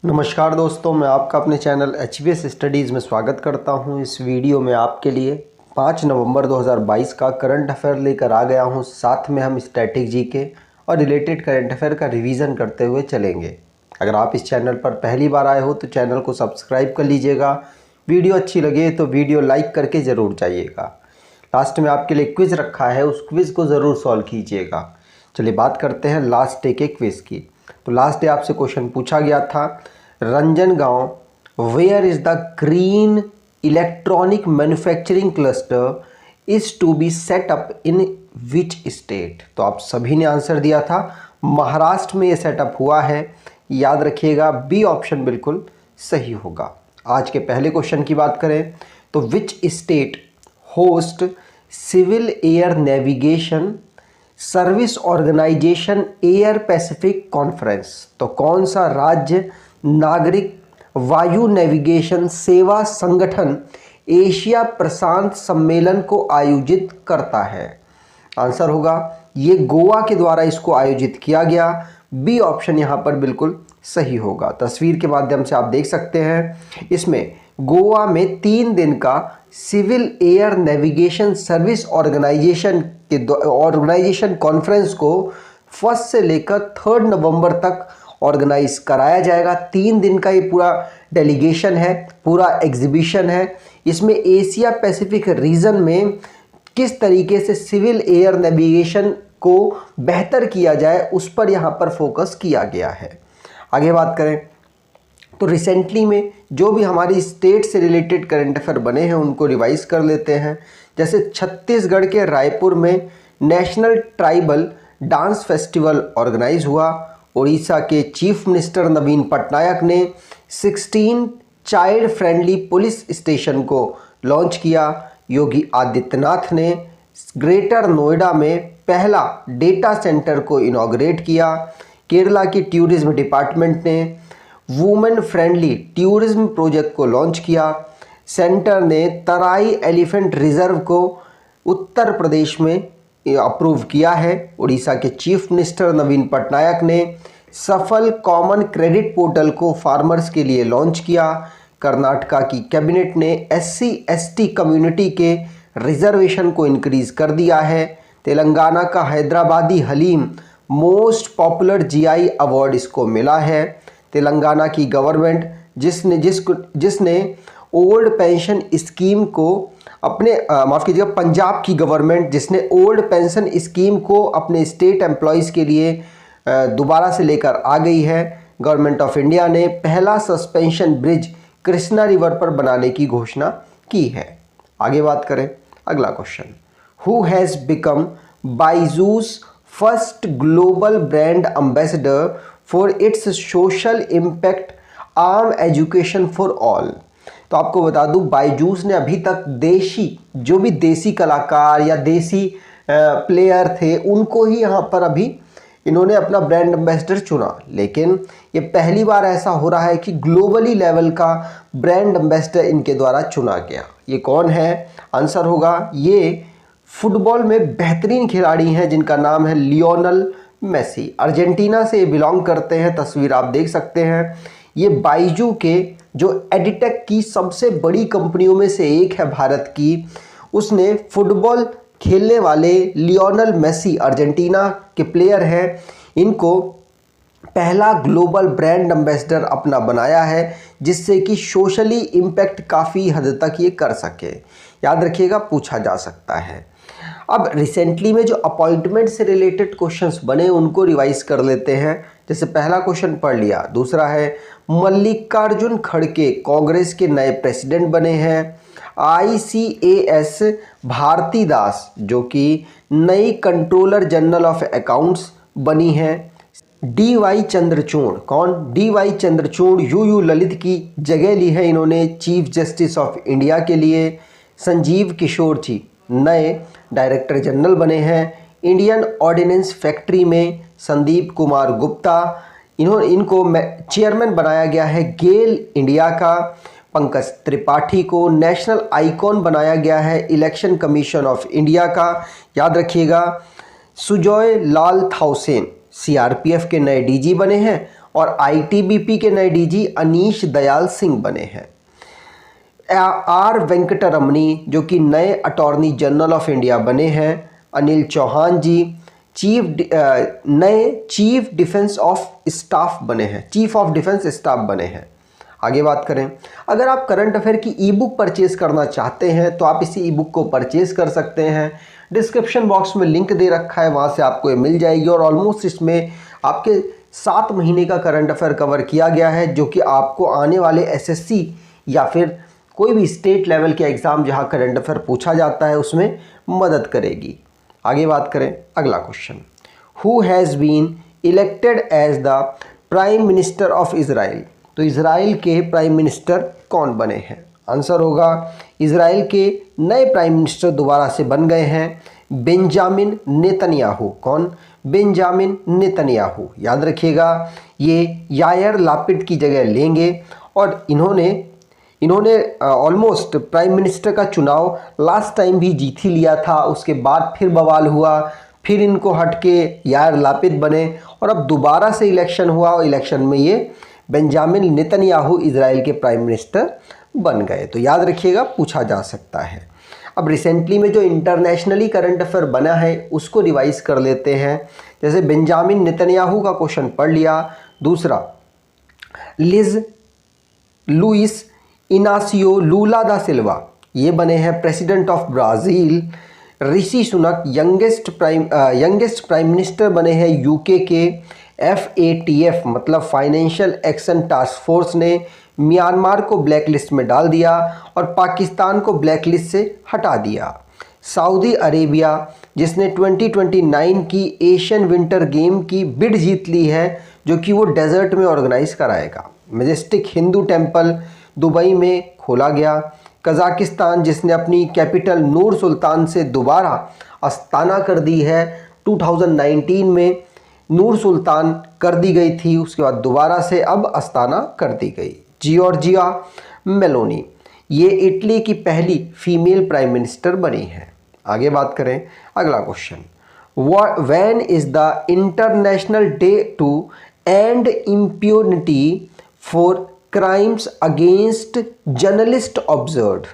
नमस्कार दोस्तों, मैं आपका अपने चैनल HVS स्टडीज़ में स्वागत करता हूं। इस वीडियो में आपके लिए 5 नवंबर 2022 का करंट अफेयर लेकर आ गया हूं। साथ में हम स्टैटिक जीके और रिलेटेड करंट अफेयर का रिवीजन करते हुए चलेंगे। अगर आप इस चैनल पर पहली बार आए हो तो चैनल को सब्सक्राइब कर लीजिएगा। वीडियो अच्छी लगे तो वीडियो लाइक करके ज़रूर जाइएगा। लास्ट में आपके लिए क्विज़ रखा है, उस क्विज़ को ज़रूर सॉल्व कीजिएगा। चलिए बात करते हैं लास्ट डे के क्विज़ की। तो लास्ट डे आपसे क्वेश्चन पूछा गया था, Ranjangaon where is the green electronic manufacturing cluster is to be set up in which state. तो आप सभी ने आंसर दिया था महाराष्ट्र में ये सेटअप हुआ है। याद रखिएगा बी ऑप्शन बिल्कुल सही होगा। आज के पहले क्वेश्चन की बात करें तो which state host civil air navigation service organisation air Pacific conference. तो कौन सा राज्य नागरिक वायु नेविगेशन सेवा संगठन एशिया प्रशांत सम्मेलन को आयोजित करता है? आंसर होगा ये गोवा के द्वारा इसको आयोजित किया गया। बी ऑप्शन यहाँ पर बिल्कुल सही होगा। तस्वीर के माध्यम से आप देख सकते हैं, इसमें गोवा में 3 दिन का civil air navigation service organisation conference को 1 से लेकर 3 नवंबर तक ऑर्गेनाइज कराया जाएगा। 3 दिन का ये पूरा डेलीगेशन है, पूरा एग्जीबिशन है। इसमें एशिया पैसिफिक रीजन में किस तरीके से सिविल एयर नेविगेशन को बेहतर किया जाए उस पर यहाँ पर फोकस किया गया है। आगे बात करें तो रिसेंटली में जो भी हमारी स्टेट से रिलेटेड करंट अफेयर बने हैं उनको रिवाइज कर लेते हैं। जैसे छत्तीसगढ़ के रायपुर में national tribal dance festival organise हुआ। उड़ीसा के चीफ मिनिस्टर नवीन पटनायक ने 16 चाइल्ड फ्रेंडली पुलिस स्टेशन को लॉन्च किया। योगी आदित्यनाथ ने ग्रेटर नोएडा में पहला डेटा सेंटर को इनॉग्रेट किया। केरला की टूरिज्म डिपार्टमेंट ने वुमेन फ्रेंडली टूरिज्म प्रोजेक्ट को लॉन्च किया। सेंटर ने तराई एलिफेंट रिजर्व को उत्तर प्रदेश में अप्रूव किया है। उड़ीसा के चीफ मिनिस्टर नवीन पटनायक ने सफल कॉमन क्रेडिट पोर्टल को फार्मर्स के लिए लॉन्च किया। कर्नाटका की कैबिनेट ने SC/ST कम्युनिटी के रिजर्वेशन को इंक्रीज कर दिया है। तेलंगाना का Hyderabadi haleem most popular GI award इसको मिला है। तेलंगाना की गवर्नमेंट जिसने ओल्ड पेंशन स्कीम को अपने पंजाब की गवर्नमेंट जिसने ओल्ड पेंशन स्कीम को अपने स्टेट एम्प्लॉयज़ के लिए दोबारा से लेकर आ गई है। गवर्नमेंट ऑफ इंडिया ने पहला सस्पेंशन ब्रिज कृष्णा रिवर पर बनाने की घोषणा की है। आगे बात करें अगला question, who has become Byju's first global brand ambassador for its social impact arm education for all. तो आपको बता दूं बायजूस ने अभी तक जो भी देसी कलाकार या देसी प्लेयर थे उनको ही यहाँ पर अभी इन्होंने अपना ब्रांड एम्बेसडर चुना, लेकिन ये पहली बार ऐसा हो रहा है कि ग्लोबली लेवल का ब्रांड एम्बेसडर इनके द्वारा चुना गया। ये कौन है? आंसर होगा ये फुटबॉल में बेहतरीन खिलाड़ी हैं जिनका नाम है लियोनल मेसी। अर्जेंटीना से ये बिलोंग करते हैं। तस्वीर आप देख सकते हैं। ये बाइजू के जो एडिटेक की सबसे बड़ी कंपनियों में से एक है भारत की, उसने फुटबॉल खेलने वाले लियोनल मेसी अर्जेंटीना के प्लेयर हैं, इनको पहला ग्लोबल ब्रांड एम्बेसडर अपना बनाया है जिससे कि सोशली इम्पैक्ट काफ़ी हद तक ये कर सके। याद रखिएगा पूछा जा सकता है। अब रिसेंटली में जो अपॉइंटमेंट से रिलेटेड क्वेश्चंस बने उनको रिवाइज कर लेते हैं। जैसे पहला क्वेश्चन पढ़ लिया। दूसरा है मल्लिकार्जुन खड़गे कांग्रेस के नए प्रेसिडेंट बने हैं। ICAS भारती दास जो कि नई कंट्रोलर जनरल ऑफ अकाउंट्स बनी हैं। DY चंद्रचूड़, कौन? DY चंद्रचूड़ UU ललित की जगह ली है इन्होंने चीफ जस्टिस ऑफ इंडिया के लिए। संजीव किशोर जी नए डायरेक्टर जनरल बने हैं। इंडियन ऑर्डिनेंस फैक्ट्री में संदीप कुमार गुप्ता, इनको चेयरमैन बनाया गया है गेल इंडिया का। पंकज त्रिपाठी को नेशनल आइकॉन बनाया गया है इलेक्शन कमीशन ऑफ इंडिया का। याद रखिएगा सुजॉय लाल थाउसेन CRPF के नए DG बने हैं और आईटीबीपी के नए डीजी अनीश दयाल सिंह बने हैं। आर वेंकटरमणी जो कि नए अटॉर्नी जनरल ऑफ इंडिया बने हैं। अनिल चौहान जी नए चीफ डिफेंस ऑफ स्टाफ बने हैं, चीफ ऑफ डिफेंस स्टाफ बने हैं। आगे बात करें, अगर आप करंट अफेयर की ई बुक परचेज करना चाहते हैं तो आप इसी ई बुक को परचेज कर सकते हैं। डिस्क्रिप्शन बॉक्स में लिंक दे रखा है, वहाँ से आपको ये मिल जाएगी। और ऑलमोस्ट इसमें आपके 7 महीने का करंट अफेयर कवर किया गया है, जो कि आपको आने वाले एसएससी या फिर कोई भी स्टेट लेवल के एग्ज़ाम जहाँ करंट अफेयर पूछा जाता है उसमें मदद करेगी। आगे बात करें, अगला question, who has been elected as the prime minister of Israel. तो इज़राइल के प्राइम मिनिस्टर कौन बने हैं? आंसर होगा इज़राइल के नए प्राइम मिनिस्टर दोबारा से बन गए हैं बेंजामिन नेतन्याहू। कौन? Benjamin Netanyahu. याद रखिएगा, ये यायर लापिड की जगह लेंगे और इन्होंने ऑलमोस्ट प्राइम मिनिस्टर का चुनाव लास्ट टाइम भी जीत ही लिया था। उसके बाद फिर बवाल हुआ, फिर इनको हट के यायर लापिड बने और अब दोबारा से इलेक्शन हुआ और इलेक्शन में ये बेंजामिन नेतन्याहू इज़राइल के प्राइम मिनिस्टर बन गए। तो याद रखिएगा, पूछा जा सकता है। अब रिसेंटली में जो इंटरनेशनली करंट अफेयर बना है उसको रिवाइज कर लेते हैं। जैसे बेंजामिन नेतन्याहू का क्वेश्चन पढ़ लिया। दूसरा, लिज लुइस इनासियो लूला दा सिल्वा, ये बने हैं president of Brazil. Rishi Sunak youngest prime minister बने हैं यूके के। FATF मतलब फाइनेंशियल एक्शन टास्क फोर्स ने म्यांमार को ब्लैक लिस्ट में डाल दिया और पाकिस्तान को ब्लैक लिस्ट से हटा दिया। सऊदी अरेबिया जिसने 2029 की एशियन विंटर गेम की बिड जीत ली है, जो कि वो डेजर्ट में ऑर्गेनाइज कराएगा। मैजेस्टिक हिंदू टेम्पल दुबई में खोला गया। कजाकिस्तान जिसने अपनी कैपिटल नूर सुल्तान से दोबारा अस्ताना कर दी है। 2019 में नूर सुल्तान कर दी गई थी, उसके बाद दोबारा से अब अस्ताना कर दी गई। जॉर्जिया मेलोनी, ये इटली की पहली फीमेल प्राइम मिनिस्टर बनी है। आगे बात करें, अगला question, when is the international day to end impunity for crimes against journalist observed.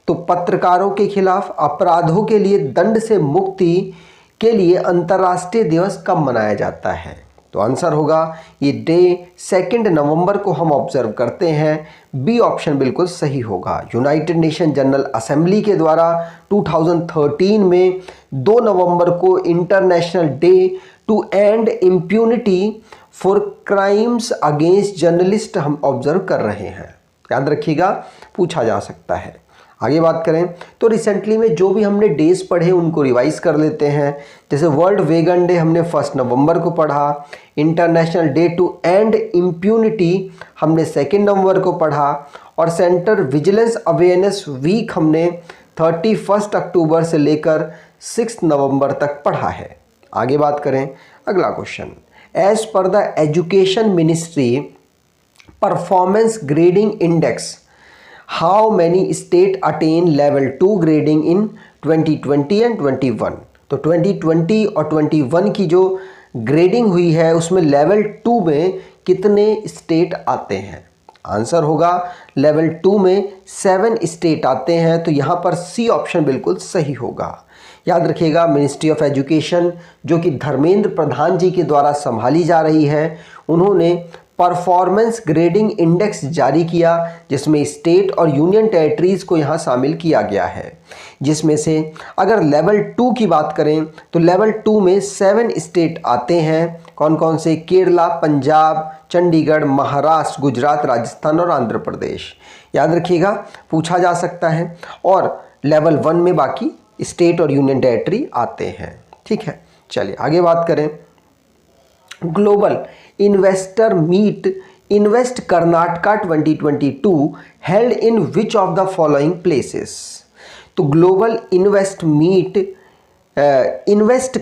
तो पत्रकारों के खिलाफ अपराधों के लिए दंड से मुक्ति के लिए अंतर्राष्ट्रीय दिवस कब मनाया जाता है? तो आंसर होगा ये डे 2 नवंबर को हम ऑब्जर्व करते हैं। बी ऑप्शन बिल्कुल सही होगा। यूनाइटेड नेशन जनरल असेंबली के द्वारा 2013 में 2 नवंबर को international day to end impunity for crimes against journalist हम ऑब्जर्व कर रहे हैं। याद रखिएगा, पूछा जा सकता है। आगे बात करें तो रिसेंटली में जो भी हमने डेज पढ़े उनको रिवाइज कर लेते हैं। जैसे वर्ल्ड वेगन डे हमने 1 नवंबर को पढ़ा, international day to end impunity हमने 2 नवंबर को पढ़ा और सेंटर विजिलेंस अवेयरनेस वीक हमने 31 अक्टूबर से लेकर 6 नवंबर तक पढ़ा है। आगे बात करें, अगला question, as per the education ministry performance grading index how many state attain level 2 grading in 2020 and 21। तो 2020 और 21 की जो ग्रेडिंग हुई है उसमें लेवल 2 में कितने स्टेट आते हैं? आंसर होगा लेवल 2 में 7 स्टेट आते हैं। तो यहाँ पर सी ऑप्शन बिल्कुल सही होगा। याद रखिएगा, मिनिस्ट्री ऑफ एजुकेशन जो कि धर्मेंद्र प्रधान जी के द्वारा संभाली जा रही है, उन्होंने परफॉर्मेंस ग्रेडिंग इंडेक्स जारी किया जिसमें स्टेट और यूनियन टेरिटरीज़ को यहाँ शामिल किया गया है। जिसमें से अगर लेवल 2 की बात करें तो लेवल 2 में 7 स्टेट आते हैं। कौन कौन से? केरला, पंजाब, चंडीगढ़, महाराष्ट्र, गुजरात, राजस्थान और आंध्र प्रदेश। याद रखिएगा, पूछा जा सकता है। और लेवल 1 में बाकी स्टेट और यूनियन टेरिटरी आते हैं। ठीक है, चलिए आगे बात करें। Global investor meet invest Karnataka 2022 held in which of the following places. तो global invest meet invest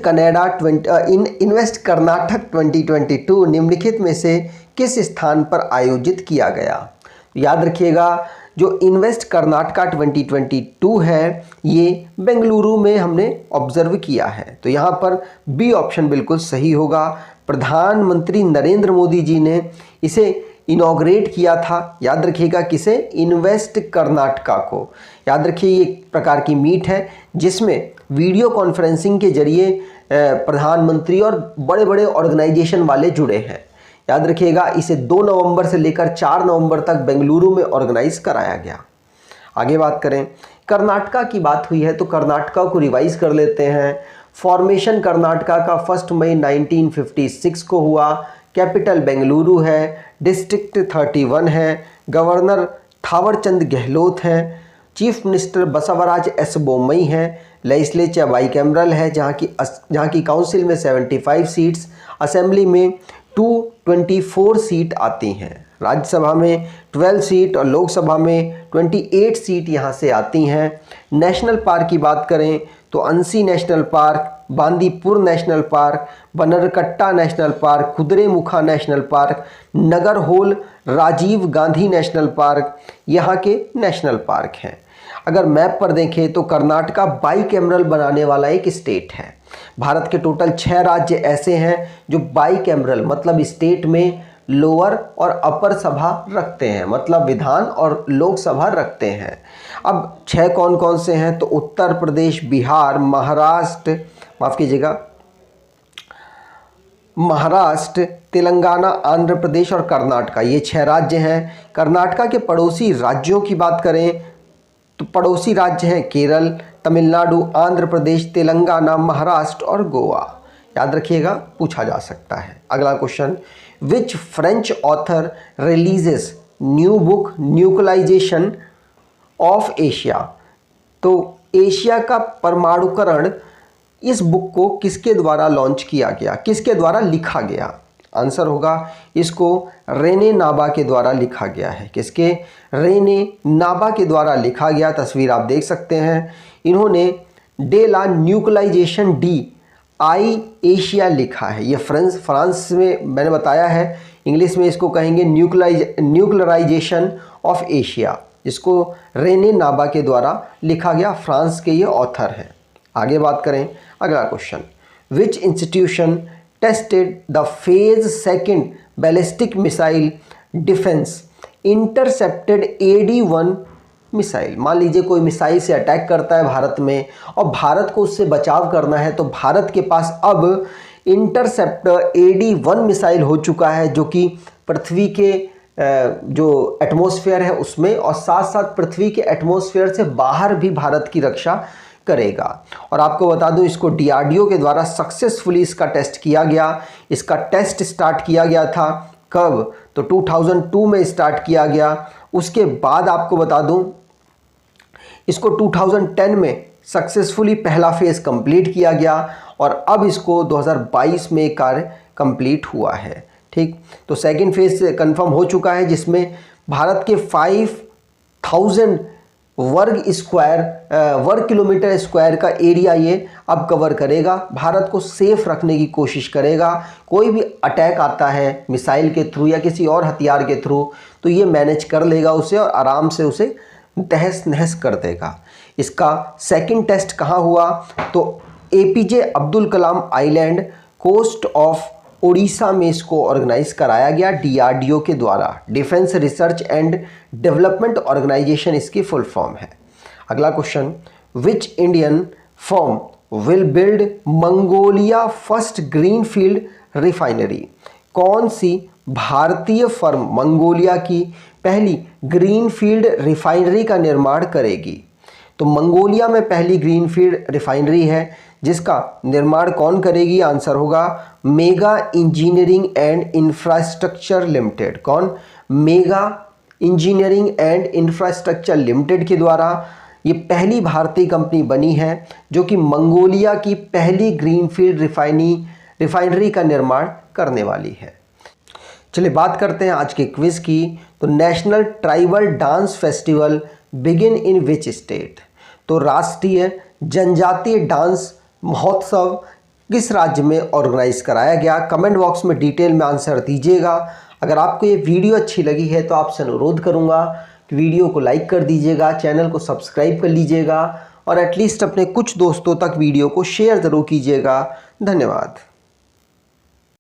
Karnataka 2022 निम्नलिखित में से किस स्थान पर आयोजित किया गया? याद रखिएगा, जो इन्वेस्ट कर्नाटका 2022 है ये बेंगलुरु में हमने ऑब्जर्व किया है। तो यहाँ पर बी ऑप्शन बिल्कुल सही होगा। प्रधानमंत्री नरेंद्र मोदी जी ने इसे इनॉग्रेट किया था, याद रखिएगा किसे, इन्वेस्ट कर्नाटका को। याद रखिए ये एक प्रकार की मीट है जिसमें वीडियो कॉन्फ्रेंसिंग के जरिए प्रधानमंत्री और बड़े बड़े ऑर्गेनाइजेशन वाले जुड़े हैं। याद रखिएगा इसे 2 नवंबर से लेकर 4 नवंबर तक बेंगलुरु में ऑर्गेनाइज कराया गया। आगे बात करें, कर्नाटका की बात हुई है तो कर्नाटका को रिवाइज कर लेते हैं। फॉर्मेशन कर्नाटका का 1 मई 1956 को हुआ। कैपिटल बेंगलुरु है। डिस्ट्रिक्ट 31 है। गवर्नर थावरचंद गहलोत हैं। Chief minister Basavaraj S Bommai है। लेजिस्लेचर बाइकैमरल है जहाँ की काउंसिल में 75 सीट्स, असेंबली में 224 सीट आती हैं। राज्यसभा में 12 सीट और लोकसभा में 28 सीट यहाँ से आती हैं। नेशनल पार्क की बात करें तो Anshi national park, Bandipur national park, Bannerghatta national park, Kudremukh national park, Nagarhole Rajiv Gandhi national park यहाँ के नेशनल पार्क हैं। अगर मैप पर देखें तो कर्नाटका बाइकैमरल बनाने वाला एक स्टेट है। भारत के टोटल 6 राज्य ऐसे हैं जो बाइकैमरल मतलब स्टेट में लोअर और अपर सभा रखते हैं, मतलब विधान और लोकसभा रखते हैं। अब 6 कौन कौन से हैं तो उत्तर प्रदेश, बिहार, महाराष्ट्र, माफ़ कीजिएगा, महाराष्ट्र, तेलंगाना, आंध्र प्रदेश और कर्नाटका, ये 6 राज्य हैं। कर्नाटका के पड़ोसी राज्यों की बात करें तो पड़ोसी राज्य हैं केरल, तमिलनाडु, आंध्र प्रदेश, तेलंगाना, महाराष्ट्र और गोवा। याद रखिएगा, पूछा जा सकता है। अगला question, which French author releases new book nuclearization of Asia. तो एशिया का परमाणुकरण, इस बुक को किसके द्वारा लॉन्च किया गया, किसके द्वारा लिखा गया। आंसर होगा इसको रेने नाबा के द्वारा लिखा गया है। किसके, रेने नाबा के द्वारा लिखा गया। तस्वीर आप देख सकते हैं। इन्होंने डे ला न्यूक्लियराइजेशन डी आई एशिया लिखा है। ये फ्रांस में मैंने बताया है, इंग्लिश में इसको कहेंगे न्यूक्लियराइजेशन ऑफ एशिया, जिसको रेने नाबा के द्वारा लिखा गया। फ्रांस के ये ऑथर हैं। आगे बात करें, अगला question, which institution tested the phase 2 ballistic missile defence intercepted AD-1 missile. मान लीजिए कोई मिसाइल से अटैक करता है भारत में और भारत को उससे बचाव करना है, तो भारत के पास अब इंटरसेप्टर AD-1 मिसाइल हो चुका है, जो कि पृथ्वी के जो एटमॉस्फेयर है उसमें और साथ साथ पृथ्वी के एटमॉस्फेयर से बाहर भी भारत की रक्षा करेगा। और आपको बता दूं, इसको DRDO के द्वारा सक्सेसफुली इसका टेस्ट किया गया। इसका टेस्ट स्टार्ट किया गया था कब, तो 2002 में स्टार्ट किया गया। उसके बाद आपको बता दूं, इसको 2010 में सक्सेसफुली पहला फेज़ कंप्लीट किया गया और अब इसको 2022 में कार्य कंप्लीट हुआ है। ठीक, तो सेकंड फेज़ कंफर्म हो चुका है, जिसमें भारत के 5000 वर्ग किलोमीटर स्क्वायर का एरिया ये अब कवर करेगा। भारत को सेफ रखने की कोशिश करेगा। कोई भी अटैक आता है मिसाइल के थ्रू या किसी और हथियार के थ्रू, तो ये मैनेज कर लेगा उसे और आराम से उसे तहस नहस कर देगा। इसका सेकंड टेस्ट कहाँ हुआ, तो APJ Abdul Kalam island, coast of Odisha में इसको ऑर्गेनाइज कराया गया DRDO के द्वारा। Defence research and development organisation इसकी फुल फॉर्म है। अगला question, which Indian firm will build Mongolia first greenfield refinery. कौन सी भारतीय फर्म मंगोलिया की पहली ग्रीनफील्ड रिफाइनरी का निर्माण करेगी। तो मंगोलिया में पहली ग्रीनफील्ड रिफाइनरी है, जिसका निर्माण कौन करेगी। आंसर होगा Megha engineering and infrastructure limited. कौन, Megha engineering and infrastructure limited के द्वारा ये पहली भारतीय कंपनी बनी है जो कि मंगोलिया की पहली ग्रीनफील्ड रिफाइनरी का निर्माण करने वाली है। चलिए बात करते हैं आज के क्विज की। तो national tribal dance festival begin in which state. तो राष्ट्रीय जनजातीय डांस महोत्सव किस राज्य में ऑर्गेनाइज कराया गया। कमेंट बॉक्स में डिटेल में आंसर दीजिएगा। अगर आपको ये वीडियो अच्छी लगी है तो आपसे अनुरोध करूंगा वीडियो को लाइक कर दीजिएगा, चैनल को सब्सक्राइब कर लीजिएगा और एटलीस्ट अपने कुछ दोस्तों तक वीडियो को शेयर ज़रूर कीजिएगा। धन्यवाद।